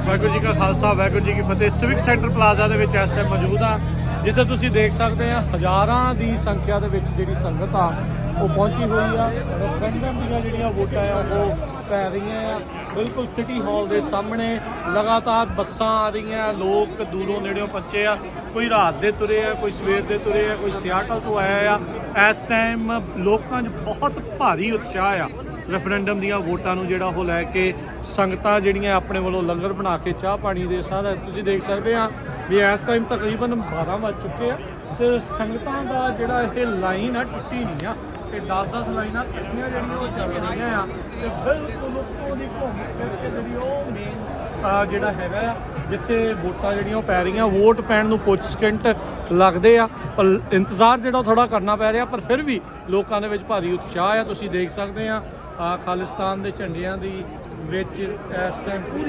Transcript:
ਵਾਹਿਗੁਰੂ ਜੀ ਕਾ ਖਾਲਸਾ ਵਾਹਿਗੁਰੂ ਜੀ ਕੀ ਫਤਿਹ। Civic centre plaza ਦੇ ਵਿੱਚ ਇਸ ਟਾਈਮ ਮੌਜੂਦ ਆ, ਜਿੱਥੇ ਤੁਸੀਂ ਦੇਖ ਸਕਦੇ ਆ ਹਜ਼ਾਰਾਂ ਦੀ ਸੰਖਿਆ ਦੇ ਵਿੱਚ ਜਿਹੜੀ ਸੰਗਤ ਆ ਉਹ ਪਹੁੰਚੀ ਹੋਈ ਆ। ਰੈਫਰੈਂਡਮ ਦੀਆਂ ਜਿਹੜੀਆਂ ਵੋਟਾਂ ਆ ਉਹ ਪੈ ਰਹੀਆਂ ਆ। ਬਿਲਕੁਲ ਸਿਟੀ ਹਾਲ ਦੇ ਸਾਹਮਣੇ ਲਗਾਤਾਰ ਬੱਸਾਂ ਆ ਰਹੀਆਂ, ਲੋਕ ਦੂਰੋਂ ਨੇੜਿਓਂ ਪਹੁੰਚੇ ਆ। ਕੋਈ ਰਾਤ ਦੇ ਤੁਰੇ ਆ, ਕੋਈ ਸਵੇਰ ਦੇ ਤੁਰੇ ਆ, ਕੋਈ ਸਿਆਟਲ ਤੋਂ ਆਇਆ ਆ। ਇਸ ਟਾਈਮ ਲੋਕਾਂ 'ਚ ਬਹੁਤ ਭਾਰੀ ਉਤਸ਼ਾਹ ਆ ਰੈਫਰੈਂਡਮ ਦੀਆਂ ਵੋਟਾਂ ਨੂੰ ਜਿਹੜਾ ਉਹ ਲੈ ਕੇ। ਸੰਗਤਾਂ ਜਿਹੜੀਆਂ ਆਪਣੇ ਵੱਲੋਂ ਲੰਗਰ ਬਣਾ ਕੇ ਚਾਹ ਪਾਣੀ ਦੇ ਸਾਰਾ ਤੁਸੀਂ ਦੇਖ ਸਕਦੇ ਆ ਵੀ ਇਸ ਟਾਈਮ ਤਕਰੀਬਨ 12 ਵੱਜ ਚੁੱਕੇ ਆ ਤੇ ਸੰਗਤਾਂ ਦਾ ਜਿਹੜਾ ਇਹ ਲਾਈਨ ਆ ਟੁੱਟੀ ਨਹੀਂ ਆ ਤੇ 10-10 ਲਾਈਨਾਂ ਇਕੱਠੀਆਂ ਜਿਹੜੀਆਂ ਉਹ ਚੱਲ ਰਹੀਆਂ ਆ ਤੇ ਬਿਲਕੁਲ ਉੱਤੋਂ ਦੀ ਘੁੰਮ ਫਿਰ ਕੇ ਜਿਹੜੀ ਉਹ ਮੇਨ ਜਿਹੜਾ ਹੈਗਾ ਆ ਜਿੱਥੇ ਵੋਟਾਂ ਜਿਹੜੀਆਂ ਉਹ ਪੈ ਰਹੀਆਂ। ਵੋਟ ਪੈਣ ਨੂੰ ਕੁਝ ਸਕਿੰਟ ਲੱਗਦੇ ਆ ਪਰ ਇੰਤਜ਼ਾਰ ਜਿਹੜਾ ਥੋੜਾ ਕਰਨਾ ਪੈ ਰਿਹਾ, ਪਰ ਫਿਰ ਵੀ ਲੋਕਾਂ ਦੇ ਵਿੱਚ ਭਾਰੀ ਉਤਸ਼ਾਹ ਆ। ਤੁਸੀਂ ਦੇਖ ਸਕਦੇ ਆ ਖਾਲਿਸਤਾਨ ਦੇ ਝੰਡਿਆਂ ਦੀ ਵਿੱਚ ਇਸ ਟਾਈਮ ਪੂਰੀ